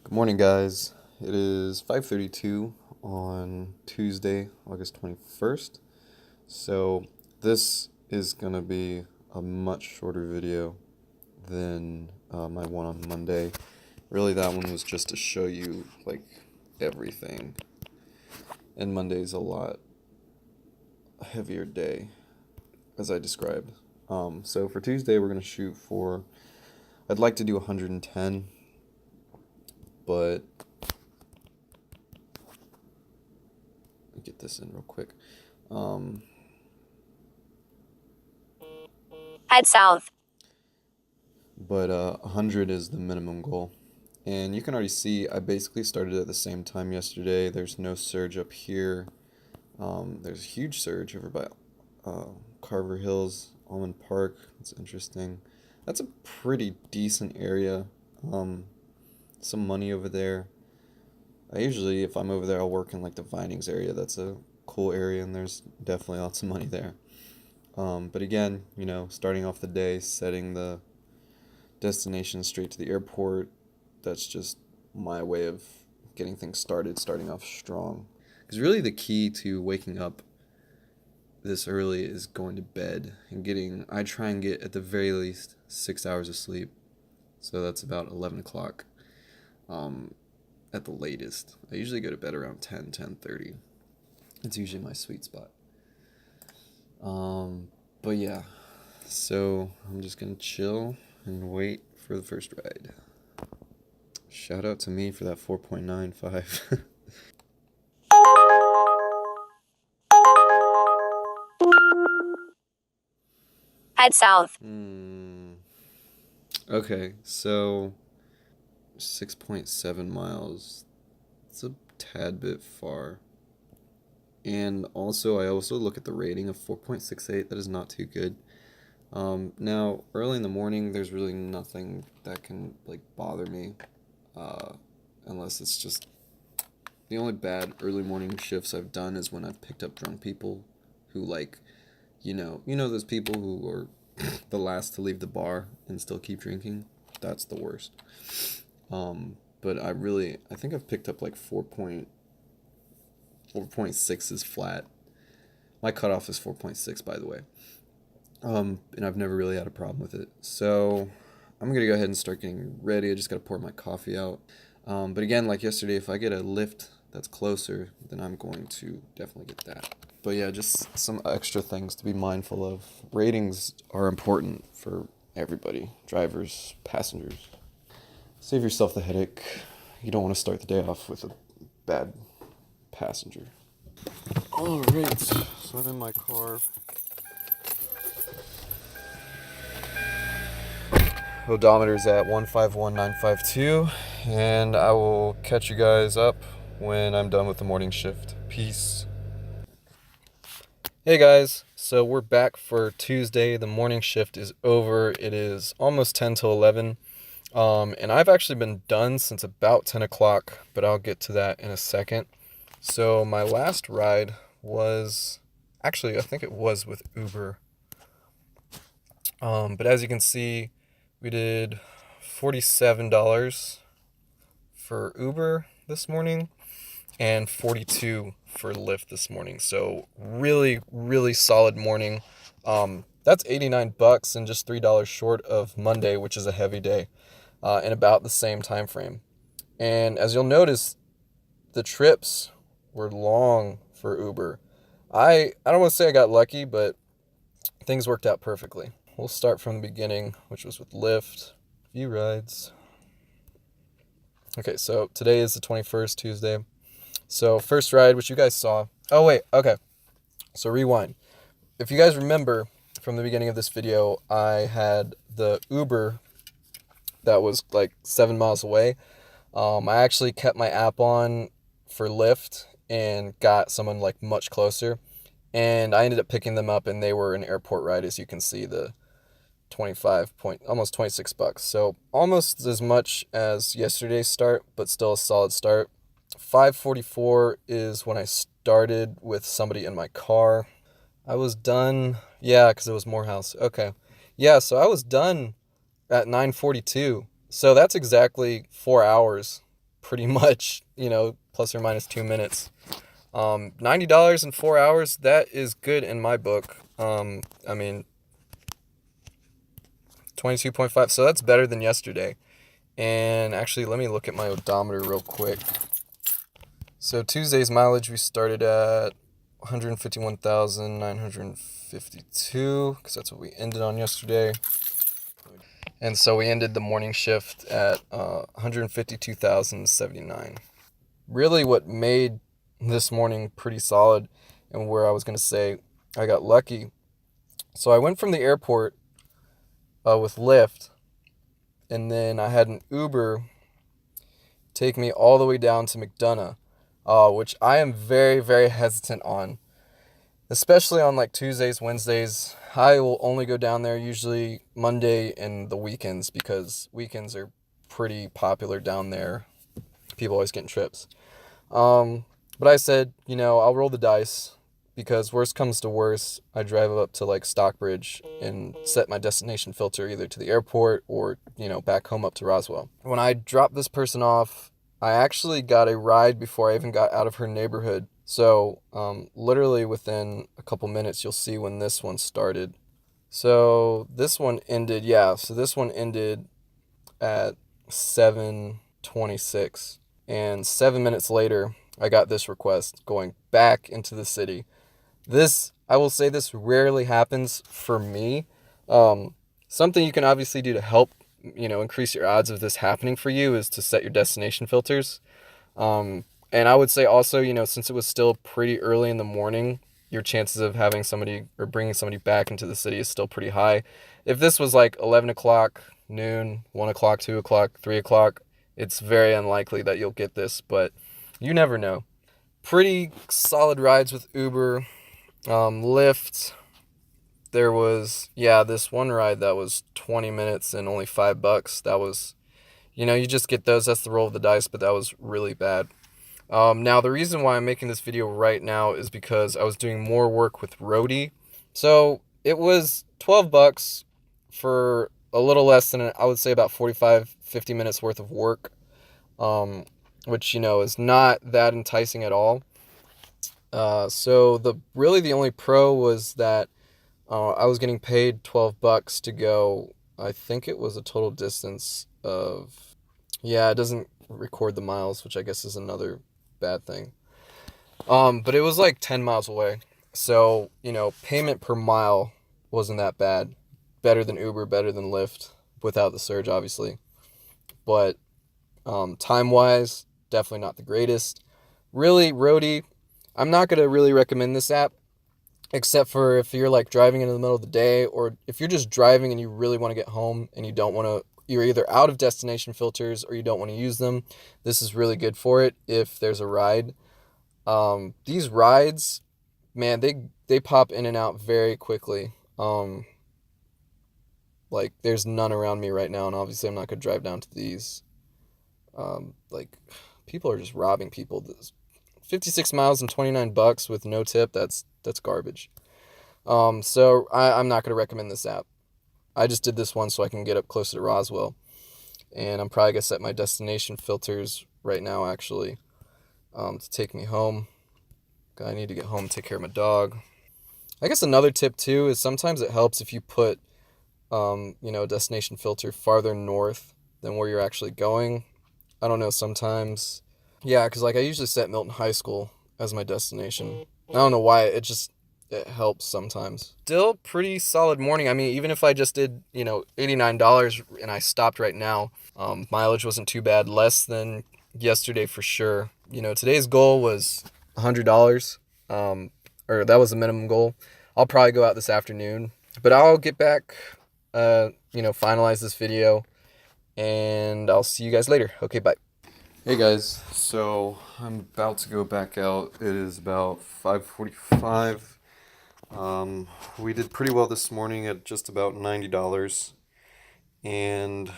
Good morning, guys. It is 5:32 on Tuesday, August 21st. So this is going to be a much shorter video than my one on Monday. Really, that one was just to show you, like, everything. And Monday's a lot heavier day, as I described. So for Tuesday, we're going to shoot for, I'd like to do 110, but get this in real quick. Head south. But 100 is the minimum goal. And you can already see I basically started at the same time yesterday. There's no surge up here. There's a huge surge over by Carver Hills, Almond Park. That's interesting. That's a pretty decent area. Some money over there. I usually, if I'm over there, I'll work in like the Vinings area. That's a cool area, and there's definitely lots of money there. But again, starting off the day, setting the destination straight to the airport, that's just my way of getting things started, starting off strong. Because really the key to waking up this early is going to bed and I try and get at the very least 6 hours of sleep. So that's about 11 o'clock at the latest. I usually go to bed around 10:30. It's usually my sweet spot. But yeah, so I'm just gonna chill and wait for the first ride. Shout out to me for that 4.95. Head south. Okay, so 6.7 miles. It's a tad bit far. And also, I also look at the rating of 4.68. That is not too good. Now, early in the morning, there's really nothing that can, like, bother me. Unless it's just... The only bad early morning shifts I've done is when I've picked up drunk people who, like, those people who are the last to leave the bar and still keep drinking. That's the worst. But I think I've picked up like 4.6 is flat. My cutoff is 4.6, by the way. And I've never really had a problem with it. So I'm going to go ahead and start getting ready. I just got to pour my coffee out. But again, like yesterday, if I get a Lyft that's closer, then I'm going to definitely get that. But yeah, just some extra things to be mindful of. Ratings are important for everybody, drivers, passengers. Save yourself the headache. You don't want to start the day off with a bad passenger. All right, so I'm in my car. Odometer's at 151952, and I will catch you guys up when I'm done with the morning shift. Peace. Hey guys, so we're back for Tuesday. The morning shift is over. It is almost 10 to 11. And I've actually been done since about 10 o'clock, but I'll get to that in a second. So my last ride was, actually, I think it was with Uber. But as you can see, we did $47 for Uber this morning and $42 for Lyft this morning. So really, really solid morning. That's $89 and just $3 short of Monday, which is a heavy day, in about the same time frame. And as you'll notice, the trips were long for Uber. I don't want to say I got lucky, but things worked out perfectly. We'll start from the beginning, which was with Lyft. Few rides. Okay, so today is the 21st, Tuesday. So first ride, which you guys saw. Oh, wait, okay. So rewind. If you guys remember from the beginning of this video, I had the Uber that was like 7 miles away. I actually kept my app on for Lyft and got someone like much closer. And I ended up picking them up, and they were an airport ride, as you can see, the almost $26. So almost as much as yesterday's start, but still a solid start. 5:44 is when I started with somebody in my car. I was done, yeah, because it was Morehouse. Okay. Yeah, so I was done at 9:42. So that's exactly 4 hours pretty much, plus or minus 2 minutes. $90 in 4 hours, that is good in my book. I mean, 22.5, so that's better than yesterday. And actually, let me look at my odometer real quick. So Tuesday's mileage, we started at 151,952, because that's what we ended on yesterday. And so we ended the morning shift at 152,079. Really what made this morning pretty solid, and where I was going to say I got lucky. So I went from the airport with Lyft, and then I had an Uber take me all the way down to McDonough, which I am very, very hesitant on, especially on like Tuesdays, Wednesdays. I will only go down there usually Monday and the weekends, because weekends are pretty popular down there. People always getting trips. But I said, I'll roll the dice, because worst comes to worst, I drive up to like Stockbridge and set my destination filter either to the airport or, back home up to Roswell. When I dropped this person off, I actually got a ride before I even got out of her neighborhood. So, literally within a couple minutes, you'll see when this one started. So this one ended at 7:26. And 7 minutes later, I got this request going back into the city. I will say, this rarely happens for me. Something you can obviously do to help, increase your odds of this happening for you is to set your destination filters. And I would say also, since it was still pretty early in the morning, your chances of having somebody or bringing somebody back into the city is still pretty high. If this was like 11 o'clock, noon, 1 o'clock, 2 o'clock, 3 o'clock, it's very unlikely that you'll get this, but you never know. Pretty solid rides with Uber. Lyft, there was, this one ride that was 20 minutes and only $5. That was, you just get those. That's the roll of the dice, but that was really bad. Now, the reason why I'm making this video right now is because I was doing more work with Roadie. So it was $12 for a little less than, I would say, about 45, 50 minutes worth of work, which, is not that enticing at all. So the only pro was that I was getting paid $12 to go. I think it was a total distance of, it doesn't record the miles, which I guess is another bad thing. But it was like 10 miles away. So, payment per mile wasn't that bad. Better than Uber, better than Lyft, without the surge, obviously. But time-wise, definitely not the greatest. Really, Roadie, I'm not going to really recommend this app, except for if you're like driving in the middle of the day, or if you're just driving and you really want to get home and you don't want to, you're either out of destination filters or you don't want to use them. This is really good for it if there's a ride. These rides, man, they pop in and out very quickly. Like there's none around me right now, and obviously I'm not going to drive down to these. Like people are just robbing people. 56 miles and $29 with no tip, that's garbage. So I'm not going to recommend this app. I just did this one so I can get up closer to Roswell. And I'm probably going to set my destination filters right now, actually, to take me home. I need to get home and take care of my dog. I guess another tip, too, is sometimes it helps if you put, a destination filter farther north than where you're actually going. I don't know, sometimes. Yeah, because like I usually set Milton High School as my destination. I don't know why, it helps sometimes. Still pretty solid morning. I mean, even if I just did, $89 and I stopped right now, mileage wasn't too bad. Less than yesterday for sure. Today's goal was $100, or that was the minimum goal. I'll probably go out this afternoon, but I'll get back, finalize this video, and I'll see you guys later. Okay, bye. Hey guys, so I'm about to go back out. It is about 5:45. We did pretty well this morning at just about $90, and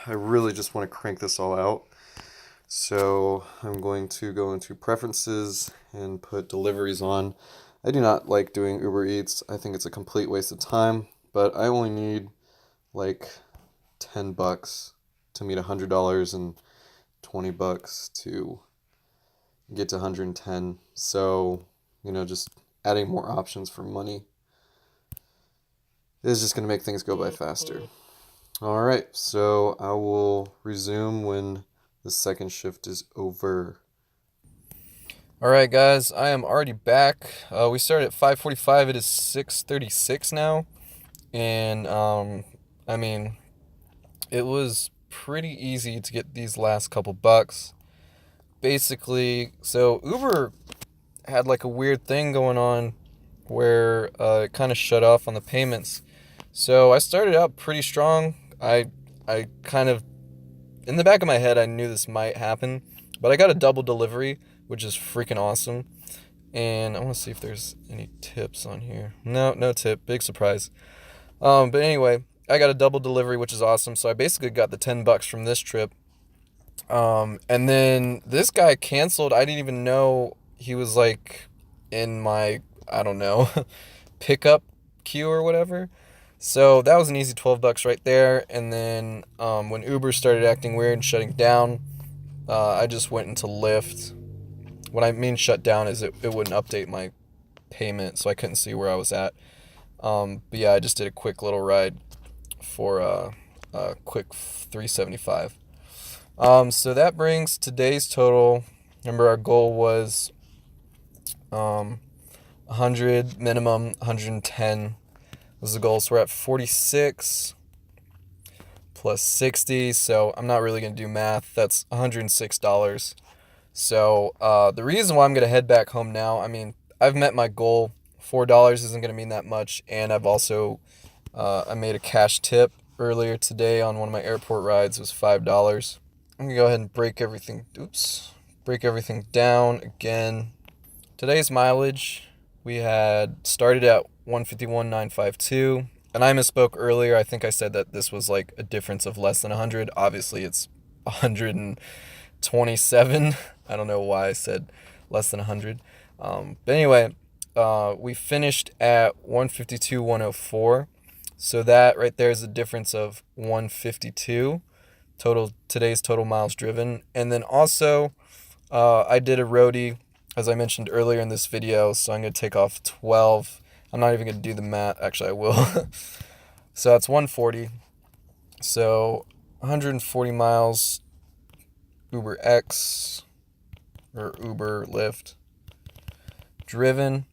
I really just want to crank this all out. So I'm going to go into preferences and put deliveries on. I do not like doing Uber Eats. I think it's a complete waste of time, but I only need like $10 to meet $100, and $20 to get to 110. So, just adding more options for money is just going to make things go by faster. All right, so I will resume when the second shift is over. All right, guys, I am already back. We started at 5:45. It is 6:36 now, and I mean, it was pretty easy to get these last couple bucks. Basically, so Uber had like a weird thing going on where it kind of shut off on the payments. So I started out pretty strong. I kind of, in the back of my head, I knew this might happen, but I got a double delivery, which is freaking awesome. And I want to see if there's any tips on here. No tip. Big surprise. But anyway, I got a double delivery, which is awesome. So I basically got the $10 from this trip. And then this guy canceled. I didn't even know he was like in my, I don't know, pickup queue or whatever. So that was an easy $12 right there. And then when Uber started acting weird and shutting down, I just went into Lyft. What I mean shut down is it wouldn't update my payment, so I couldn't see where I was at. But yeah, I just did a quick little ride for a quick 375. So that brings today's total. Remember, our goal was 100 minimum, 110 was the goal. So we're at 46 plus 60. So I'm not really going to do math. That's $106. So the reason why I'm going to head back home now, I mean, I've met my goal. $4 isn't going to mean that much. And I've also, I made a cash tip earlier today on one of my airport rides. It was $5. I'm going to go ahead and break everything down again. Today's mileage, we had started at 151,952. And I misspoke earlier. I think I said that this was like a difference of less than 100. Obviously, it's 127. I don't know why I said less than 100. But anyway, we finished at 152,104. So that right there is a difference of 152 today's total miles driven. And then also, I did a roadie, as I mentioned earlier in this video. So I'm going to take off 12. I'm not even going to do the math. Actually, I will. So that's 140. So 140 miles Uber X or Uber Lyft driven.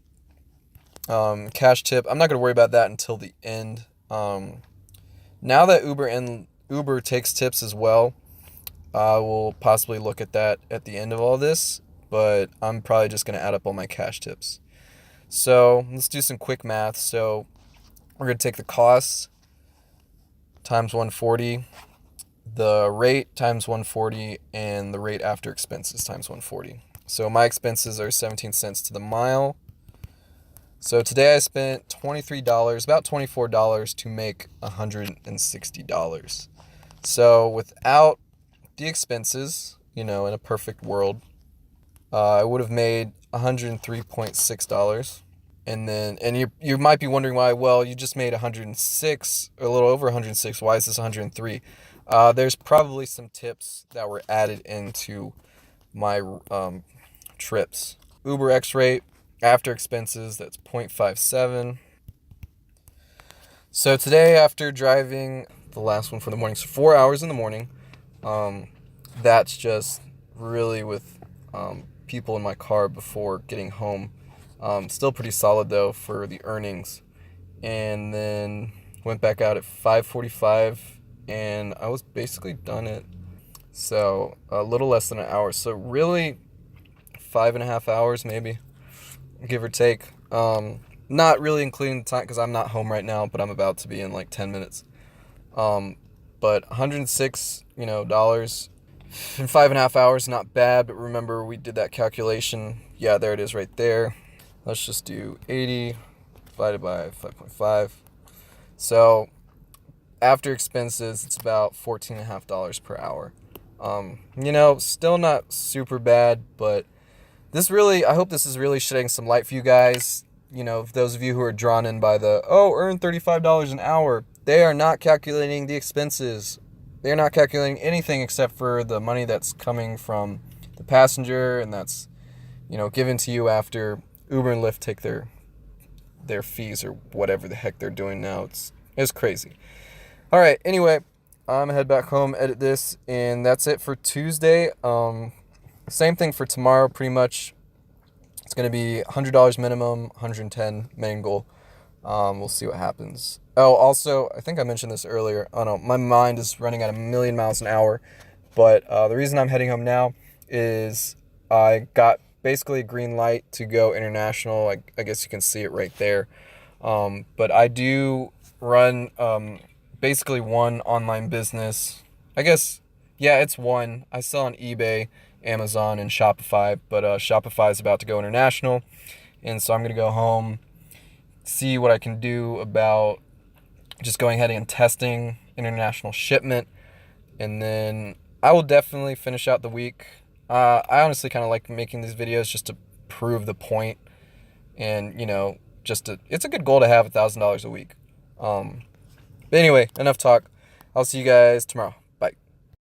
Cash tip. I'm not going to worry about that until the end. Now that Uber takes tips as well, I will possibly look at that at the end of all this, but I'm probably just going to add up all my cash tips. So let's do some quick math. So we're going to take the cost times 140, the rate times 140, and the rate after expenses times 140. So my expenses are 17 cents to the mile. So today I spent $23, about $24 to make $160. So without the expenses, in a perfect world, I would have made $103.6. And you might be wondering why. Well, you just made 106, a little over 106. Why is this 103? There's probably some tips that were added into my trips. Uber X rate after expenses, that's 0.57. So today, after driving the last one for the morning, so 4 hours in the morning, that's just really with people in my car before getting home. Still pretty solid though for the earnings. And then went back out at 5:45, and I was basically done it. So a little less than an hour. So really 5.5 hours maybe, give or take. Not really including the time because I'm not home right now, but I'm about to be in like 10 minutes. But $106, dollars in 5.5 hours, not bad. But remember, we did that calculation. Yeah, there it is right there. Let's just do 80 divided by 5.5. So after expenses, it's about $14.50 per hour. Still not super bad, but I hope this is really shedding some light for you guys. Those of you who are drawn in by earn $35 an hour. They are not calculating the expenses. they're not calculating anything except for the money that's coming from the passenger, and that's, given to you after Uber and Lyft take their fees or whatever the heck they're doing now. It's crazy. All right, anyway, I'm gonna head back home, edit this, and that's it for Tuesday. Same thing for tomorrow, pretty much. It's gonna be $100 minimum, 110 main goal. We'll see what happens. Oh, also, I think I mentioned this earlier. Oh no, my mind is running at a million miles an hour. But the reason I'm heading home now is I got basically a green light to go international. I guess you can see it right there. But I do run basically one online business. I guess, yeah, it's one. I sell on eBay, Amazon, and Shopify. But Shopify is about to go international. And so I'm going to go home, see what I can do about just going ahead and testing international shipment. And then I will definitely finish out the week. I honestly kind of like making these videos just to prove the point, and it's a good goal to have $1,000 a week. But anyway, enough talk. I'll see you guys tomorrow.